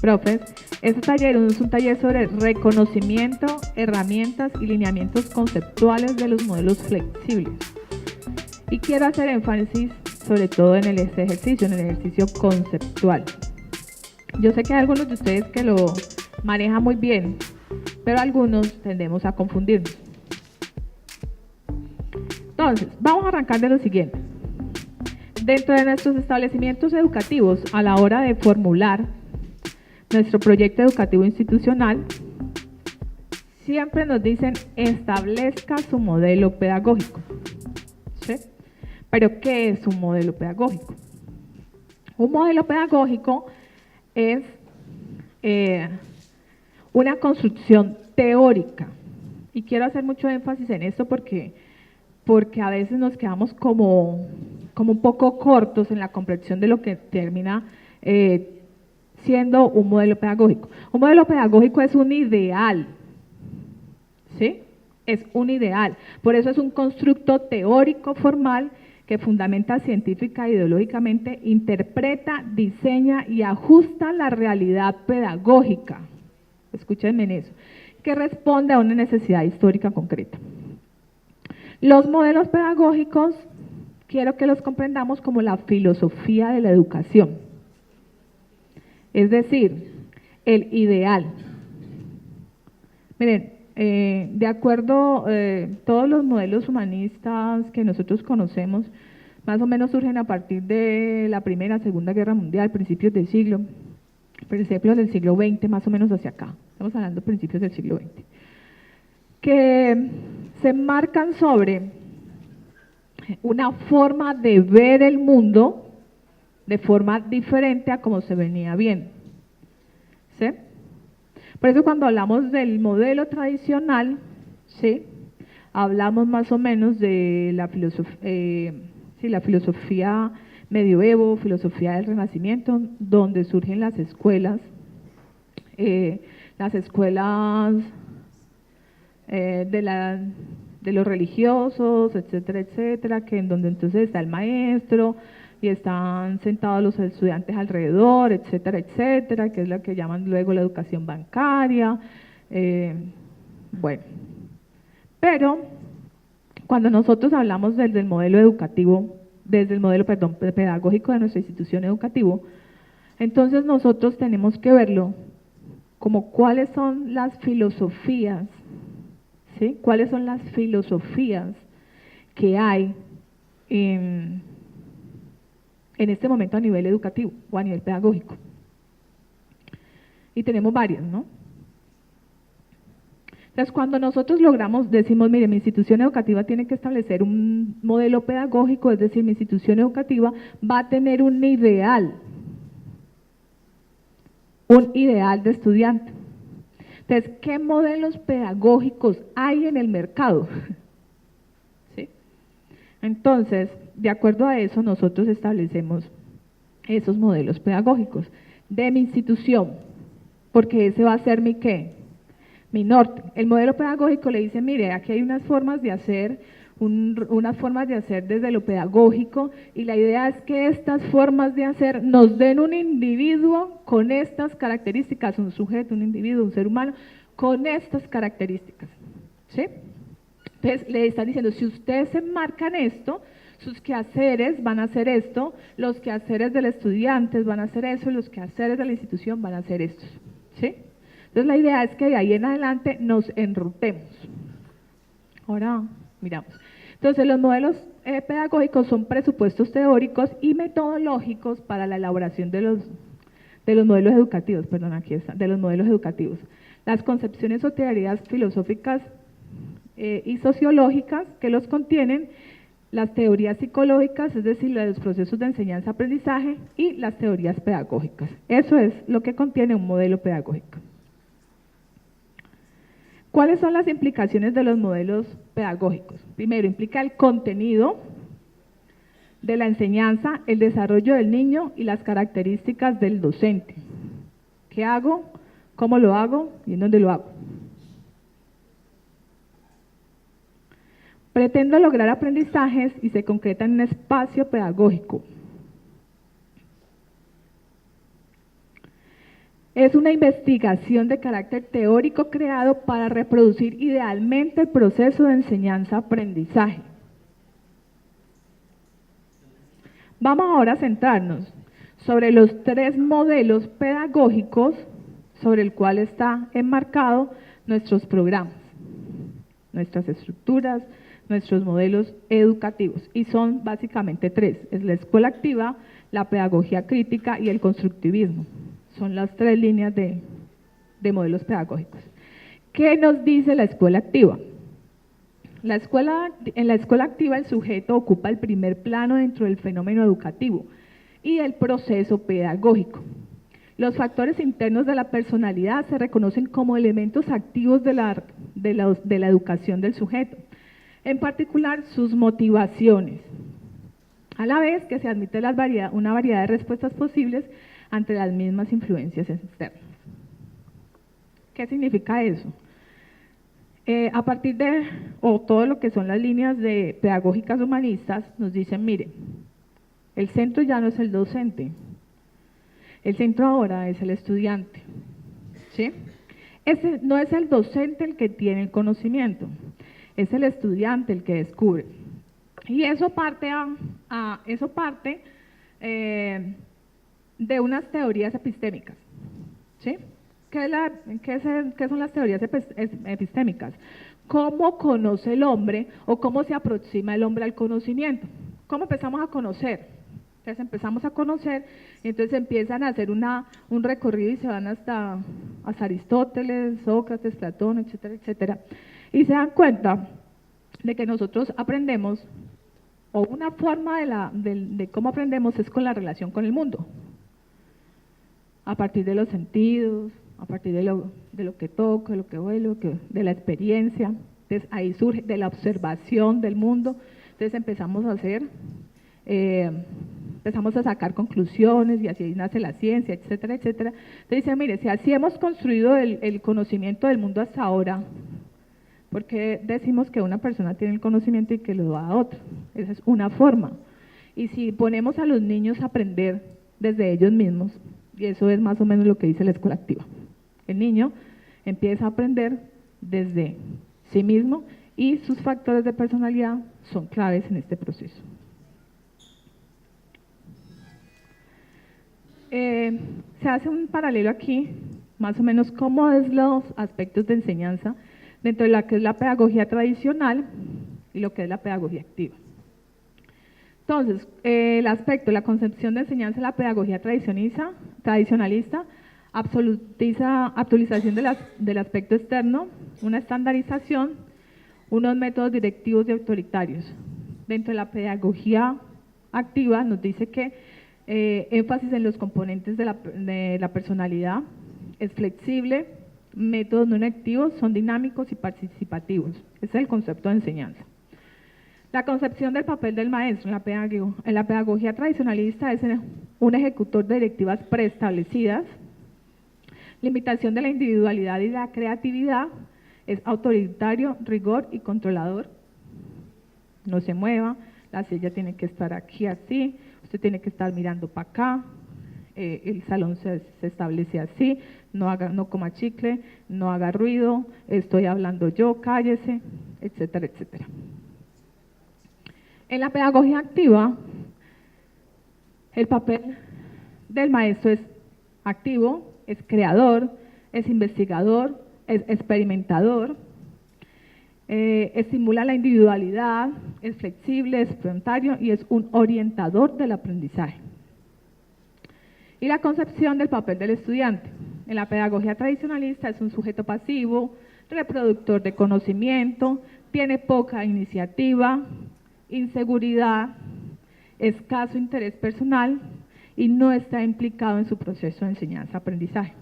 profes, este taller es un taller sobre reconocimiento, herramientas y lineamientos conceptuales de los modelos flexibles. Y quiero hacer énfasis sobre todo en este ejercicio, en el ejercicio conceptual. Yo sé que hay algunos de ustedes que lo manejan muy bien, pero algunos tendemos a confundirnos. Entonces, vamos a arrancar de lo siguiente. Dentro de nuestros establecimientos educativos, a la hora de formular nuestro proyecto educativo institucional, siempre nos dicen establezca su modelo pedagógico. ¿Sí? Pero, ¿qué es un modelo pedagógico? Un modelo pedagógico es una construcción teórica. Y quiero hacer mucho énfasis en esto porque a veces nos quedamos como un poco cortos en la comprensión de lo que termina siendo un modelo pedagógico. Un modelo pedagógico es un ideal, ¿sí? Es un ideal. Por eso es un constructo teórico formal que fundamenta científica e ideológicamente, interpreta, diseña y ajusta la realidad pedagógica. Escúchenme en eso, que responde a una necesidad histórica concreta. Los modelos pedagógicos, quiero que los comprendamos como la filosofía de la educación. Es decir, el ideal. Miren, de acuerdo, todos los modelos humanistas que nosotros conocemos, más o menos surgen a partir de la Primera, Segunda Guerra Mundial, principios del siglo XX, más o menos hacia acá. Estamos hablando de principios del siglo XX. Que se marcan sobre una forma de ver el mundo de forma diferente a como se venía viendo. ¿Sí? Por eso cuando hablamos del modelo tradicional, ¿sí?, hablamos más o menos de la filosofía medioevo, filosofía del Renacimiento, donde surgen las escuelas de los religiosos, etcétera, etcétera, que en donde entonces está el maestro y están sentados los estudiantes alrededor, etcétera, etcétera, que es lo que llaman luego la educación bancaria. Bueno, pero cuando nosotros hablamos desde el modelo educativo, pedagógico de nuestra institución educativa, entonces nosotros tenemos que verlo como cuáles son las filosofías, ¿sí? ¿Cuáles son las filosofías que hay en este momento a nivel educativo o a nivel pedagógico? Y tenemos varias, ¿no? Entonces, cuando nosotros decimos, mire, mi institución educativa tiene que establecer un modelo pedagógico, es decir, mi institución educativa va a tener un ideal de estudiante. Entonces, ¿qué modelos pedagógicos hay en el mercado? ¿Sí? Entonces, de acuerdo a eso, nosotros establecemos esos modelos pedagógicos de mi institución, porque ese va a ser mi ¿qué? Mi norte. El modelo pedagógico le dice, mire, aquí hay unas formas de hacer, desde lo pedagógico, y la idea es que estas formas de hacer nos den un individuo con estas características, un sujeto, un individuo, un ser humano, con estas características, ¿sí? Entonces le están diciendo, si ustedes se marcan esto, sus quehaceres van a hacer esto, los quehaceres del estudiante van a hacer eso, y los quehaceres de la institución van a hacer esto, ¿sí? Entonces la idea es que de ahí en adelante nos enrutemos. Ahora miramos. Entonces los modelos pedagógicos son presupuestos teóricos y metodológicos para la elaboración de los modelos educativos, de los modelos educativos. Las concepciones o teorías filosóficas y sociológicas que los contienen, las teorías psicológicas, es decir, los procesos de enseñanza-aprendizaje, y las teorías pedagógicas. Eso es lo que contiene un modelo pedagógico. ¿Cuáles son las implicaciones de los modelos pedagógicos? Primero, implica el contenido de la enseñanza, el desarrollo del niño y las características del docente. ¿Qué hago? ¿Cómo lo hago? ¿Y en dónde lo hago? Pretendo lograr aprendizajes y se concreta en un espacio pedagógico. Es una investigación de carácter teórico creado para reproducir idealmente el proceso de enseñanza-aprendizaje. Vamos ahora a centrarnos sobre los 3 modelos pedagógicos sobre el cual está enmarcado nuestros programas, nuestras estructuras, nuestros modelos educativos, y son básicamente 3, es la escuela activa, la pedagogía crítica y el constructivismo. Son las 3 líneas de modelos pedagógicos. ¿Qué nos dice la escuela activa? En la escuela activa el sujeto ocupa el primer plano dentro del fenómeno educativo y el proceso pedagógico. Los factores internos de la personalidad se reconocen como elementos activos de la educación del sujeto, en particular sus motivaciones, a la vez que se admite una variedad de respuestas posibles ante las mismas influencias externas. ¿Qué significa eso? A partir de, todo lo que son las líneas pedagógicas humanistas, nos dicen, mire, el centro ya no es el docente, el centro ahora es el estudiante, ¿sí? No es el docente el que tiene el conocimiento, es el estudiante el que descubre. Y eso parte de unas teorías epistémicas, ¿sí? ¿Qué son las teorías epistémicas? ¿Cómo conoce el hombre o cómo se aproxima el hombre al conocimiento? ¿Cómo empezamos a conocer? Entonces empezamos a conocer y entonces empiezan a hacer un recorrido y se van hasta Aristóteles, Sócrates, Platón, etcétera, etcétera. Y se dan cuenta de que nosotros aprendemos, o una forma de cómo aprendemos es con la relación con el mundo, a partir de los sentidos, a partir de lo que toco, de lo que huelo, de la experiencia. Entonces ahí surge de la observación del mundo. Entonces empezamos a sacar conclusiones y así nace la ciencia, etcétera, etcétera. Entonces dice, mire, si así hemos construido el conocimiento del mundo hasta ahora, ¿por qué decimos que una persona tiene el conocimiento y que lo da a otra? Esa es una forma. Y si ponemos a los niños a aprender desde ellos mismos, y eso es más o menos lo que dice la escuela activa, el niño empieza a aprender desde sí mismo y sus factores de personalidad son claves en este proceso. Se hace un paralelo aquí, más o menos cómo es los aspectos de enseñanza dentro de la que es la pedagogía tradicional y lo que es la pedagogía activa. Entonces, el aspecto, la concepción de enseñanza de la pedagogía tradicionalista, actualización del aspecto externo, una estandarización, unos métodos directivos y autoritarios. Dentro de la pedagogía activa nos dice que énfasis en los componentes de la personalidad, es flexible, métodos no activos, son dinámicos y participativos. Ese es el concepto de enseñanza. La concepción del papel del maestro en la pedagogía tradicionalista es un ejecutor de directivas preestablecidas, limitación de la individualidad y la creatividad, es autoritario, rigor y controlador. No se mueva, la silla tiene que estar aquí así, usted tiene que estar mirando para acá, el salón se establece así, no coma chicle, no haga ruido, estoy hablando yo, cállese, etcétera, etcétera. En la pedagogía activa, el papel del maestro es activo, es creador, es investigador, es experimentador, estimula la individualidad, es flexible, es voluntario y es un orientador del aprendizaje. Y la concepción del papel del estudiante. En la pedagogía tradicionalista es un sujeto pasivo, reproductor de conocimiento, tiene poca iniciativa, inseguridad, escaso interés personal y no está implicado en su proceso de enseñanza-aprendizaje.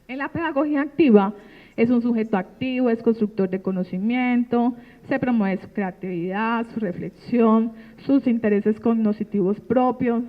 En la pedagogía activa es un sujeto activo, es constructor de conocimiento, se promueve su creatividad, su reflexión, sus intereses cognitivos propios,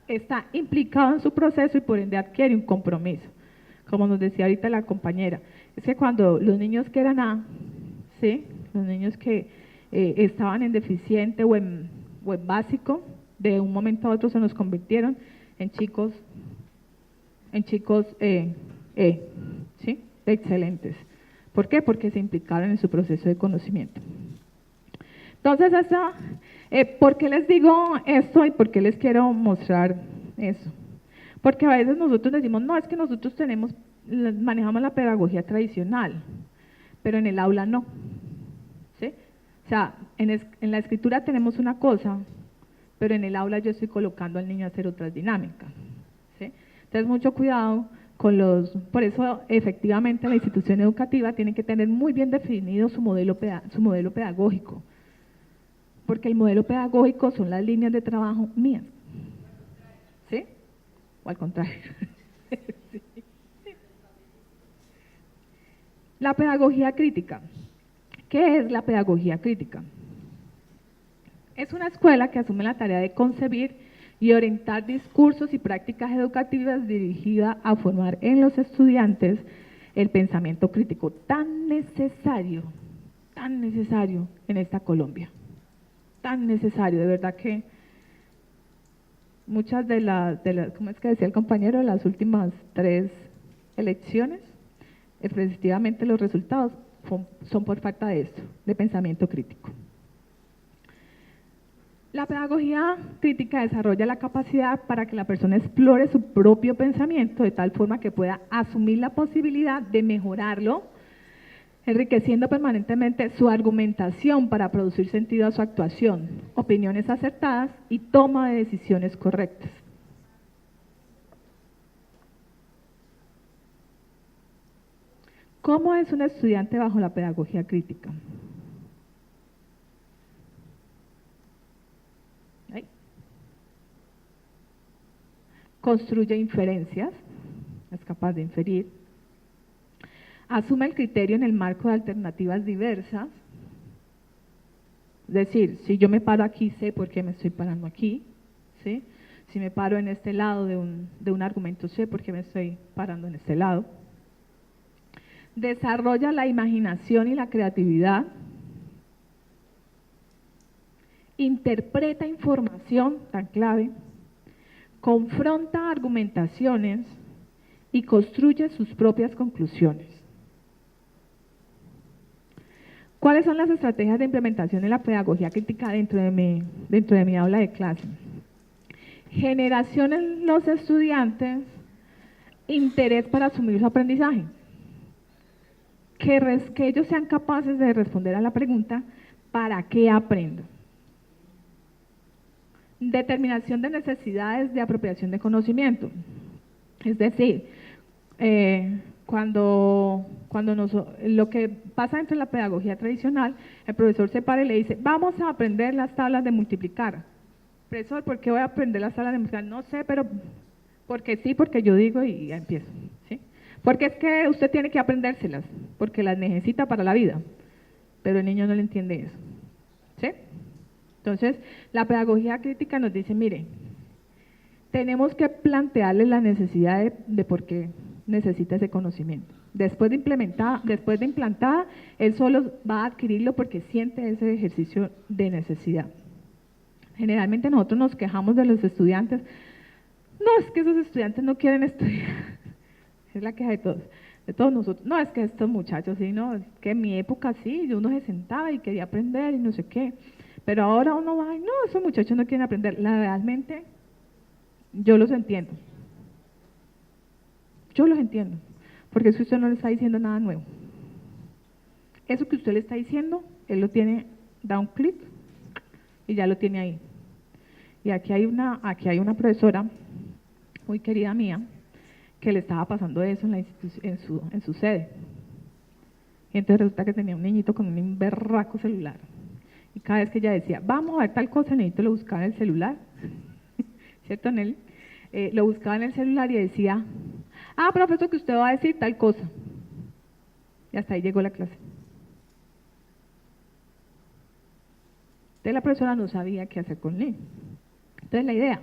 está implicado en su proceso y por ende adquiere un compromiso. Como nos decía ahorita la compañera, es que cuando los niños que eran A, ¿sí? Los niños que estaban en deficiente o en básico, de un momento a otro se nos convirtieron en chicos en chicos ¿sí? Excelentes. ¿Por qué? Porque se implicaron en su proceso de conocimiento. Entonces, ¿por qué les digo esto y por qué les quiero mostrar eso? Porque a veces nosotros decimos, no, es que nosotros manejamos la pedagogía tradicional, pero en el aula no. ¿Sí? O sea, en la escritura tenemos una cosa, pero en el aula yo estoy colocando al niño a hacer otras dinámicas. ¿Sí? Entonces, mucho cuidado con por eso efectivamente la institución educativa tiene que tener muy bien definido su modelo pedagógico, porque el modelo pedagógico son las líneas de trabajo mías. ¿Sí? O al contrario. Sí. La pedagogía crítica. ¿Qué es la pedagogía crítica? Es una escuela que asume la tarea de concebir y orientar discursos y prácticas educativas dirigidas a formar en los estudiantes el pensamiento crítico tan necesario en esta Colombia. Tan necesario, de verdad que muchas de las, ¿cómo es que decía el compañero? Las últimas 3 elecciones, efectivamente los resultados son por falta de esto, de pensamiento crítico. La pedagogía crítica desarrolla la capacidad para que la persona explore su propio pensamiento de tal forma que pueda asumir la posibilidad de mejorarlo, enriqueciendo permanentemente su argumentación para producir sentido a su actuación, opiniones acertadas y toma de decisiones correctas. ¿Cómo es un estudiante bajo la pedagogía crítica? Construye inferencias, es capaz de inferir, asume el criterio en el marco de alternativas diversas, es decir, si yo me paro aquí, sé por qué me estoy parando aquí, ¿sí? Si me paro en este lado de un argumento, sé por qué me estoy parando en este lado. Desarrolla la imaginación y la creatividad, interpreta información, tan clave, confronta argumentaciones y construye sus propias conclusiones. ¿Cuáles son las estrategias de implementación de la pedagogía crítica dentro de mi aula de clase? Generación en los estudiantes, interés para asumir su aprendizaje. Que ellos sean capaces de responder a la pregunta, ¿para qué aprendo? Determinación de necesidades de apropiación de conocimiento. Es decir, lo que pasa dentro de la pedagogía tradicional, el profesor se para y le dice, vamos a aprender las tablas de multiplicar. Profesor, ¿por qué voy a aprender las tablas de multiplicar? No sé, pero porque sí, porque yo digo y ya empiezo, ¿sí? Porque es que usted tiene que aprendérselas, porque las necesita para la vida, pero el niño no le entiende eso, ¿sí? Entonces, la pedagogía crítica nos dice, mire, tenemos que plantearle la necesidad de por qué necesita ese conocimiento. Después de implantada, él solo va a adquirirlo porque siente ese ejercicio de necesidad. Generalmente nosotros nos quejamos de los estudiantes, no, es que esos estudiantes no quieren estudiar, es la queja de todos nosotros, no, es que estos muchachos, sí, no, es que en mi época sí, uno se sentaba y quería aprender y no sé qué, pero ahora uno va, no, esos muchachos no quieren aprender, realmente yo los entiendo, porque es que usted no le está diciendo nada nuevo, eso que usted le está diciendo, él lo tiene, da un clic y ya lo tiene ahí. Y aquí hay una profesora muy querida mía que le estaba pasando eso en su sede. Y entonces resulta que tenía un niñito con un berraco celular. Y cada vez que ella decía, vamos a ver tal cosa, el niñito lo buscaba en el celular, ¿cierto, Nelly? Lo buscaba en el celular y decía, profesor, que usted va a decir tal cosa. Y hasta ahí llegó la clase. Entonces la profesora no sabía qué hacer con el niño. Entonces la idea,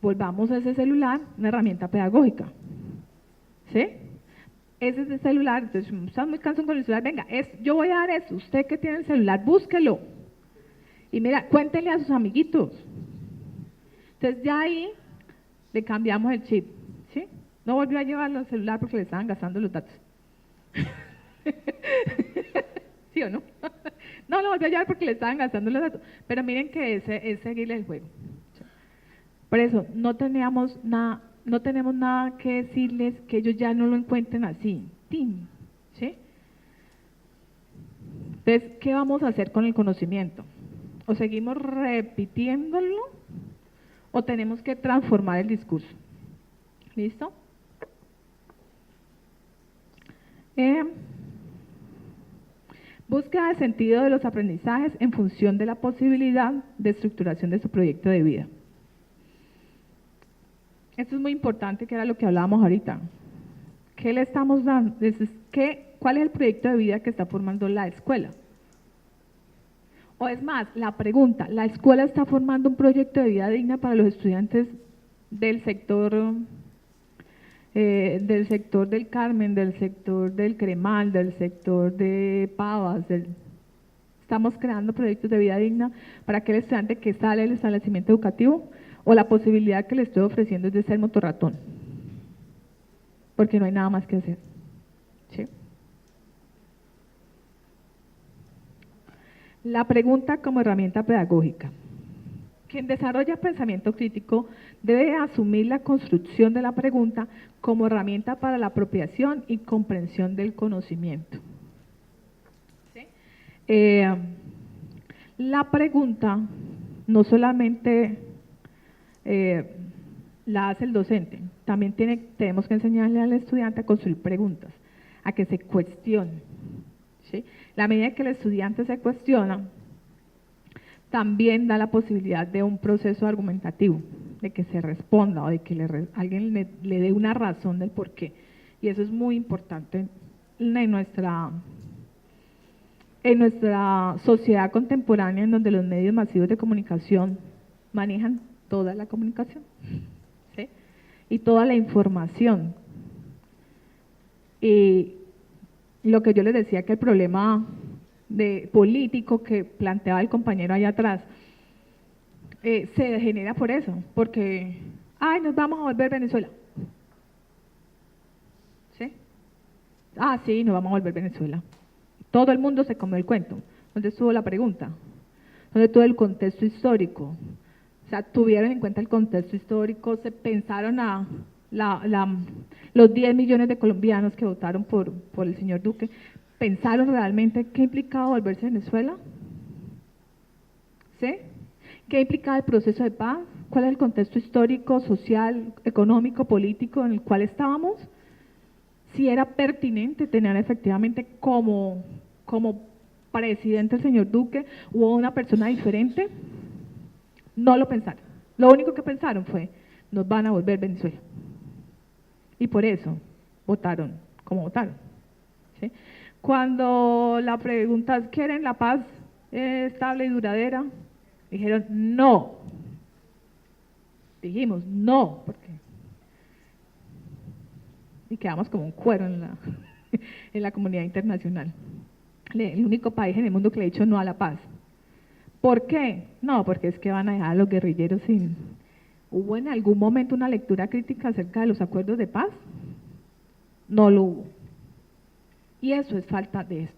volvamos a ese celular una herramienta pedagógica, ¿sí? Ese celular, entonces están muy cansados con el celular, venga, yo voy a dar eso, usted que tiene el celular, búsquelo, y mira, cuéntenle a sus amiguitos. Entonces ya ahí le cambiamos el chip, ¿sí? No volvió a llevarlo al celular porque le estaban gastando los datos. ¿Sí o no? No lo volvió a llevar porque le estaban gastando los datos. Pero miren que ese es seguirle el juego. Por eso, no tenemos nada que decirles que ellos ya no lo encuentren así. ¡Tin! ¿Sí? Entonces, ¿qué vamos a hacer con el conocimiento? ¿O seguimos repitiéndolo o tenemos que transformar el discurso? ¿Listo? Búsqueda de sentido de los aprendizajes en función de la posibilidad de estructuración de su proyecto de vida. Esto es muy importante, que era lo que hablábamos ahorita. ¿Qué le estamos dando? ¿Cuál es el proyecto de vida que está formando la escuela? O es más, la pregunta, ¿la escuela está formando un proyecto de vida digna para los estudiantes del sector del Carmen, del sector del Cremal, del sector de Pavas? ¿Estamos creando proyectos de vida digna para aquel estudiante que sale del establecimiento educativo? ¿O la posibilidad que le estoy ofreciendo es de ser motorratón? Porque no hay nada más que hacer. ¿Sí? La pregunta como herramienta pedagógica. Quien desarrolla pensamiento crítico debe asumir la construcción de la pregunta como herramienta para la apropiación y comprensión del conocimiento. ¿Sí? La pregunta no solamente la hace el docente, también tenemos que enseñarle al estudiante a construir preguntas, a que se cuestione. ¿Sí? La medida que el estudiante se cuestiona, también da la posibilidad de un proceso argumentativo, de que se responda o de que alguien le dé una razón del por qué. Y eso es muy importante en nuestra sociedad contemporánea, en donde los medios masivos de comunicación manejan toda la comunicación, ¿sí? Y toda la información. Y lo que yo les decía, que el problema político que planteaba el compañero allá atrás se genera por eso, porque ¡ay, nos vamos a volver Venezuela! ¿Sí? Ah, sí, nos vamos a volver Venezuela. Todo el mundo se comió el cuento. ¿Dónde estuvo la pregunta? ¿Dónde estuvo el contexto histórico? O sea, tuvieron en cuenta el contexto histórico, se pensaron los 10 millones de colombianos que votaron por el señor Duque, ¿pensaron realmente qué implicaba volverse a Venezuela? ¿Sí? ¿Qué implicaba el proceso de paz? ¿Cuál es el contexto histórico, social, económico, político en el cual estábamos? Si era pertinente tener efectivamente como presidente el señor Duque o una persona diferente. No lo pensaron. Lo único que pensaron fue, nos van a volver Venezuela. Y por eso votaron como votaron. ¿Sí? Cuando la pregunta es, ¿quieren la paz estable y duradera? Dijeron, no. Dijimos, no, porque y quedamos como un cuero en la comunidad internacional. El único país en el mundo que le ha dicho no a la paz. ¿Por qué? No, porque es que van a dejar a los guerrilleros sin... ¿Hubo en algún momento una lectura crítica acerca de los acuerdos de paz? No lo hubo. Y eso es falta de esto.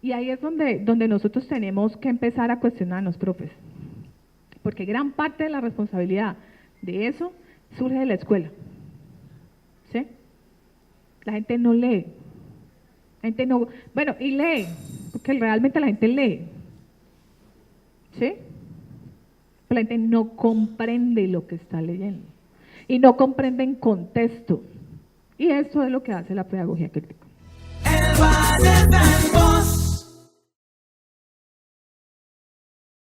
Y ahí es donde nosotros tenemos que empezar a cuestionarnos, profes. Porque gran parte de la responsabilidad de eso surge de la escuela. ¿Sí? La gente no lee. La gente no, bueno, y lee, porque realmente la gente lee, ¿sí? Pero la gente no comprende lo que está leyendo, y no comprende en contexto, y eso es lo que hace la pedagogía crítica.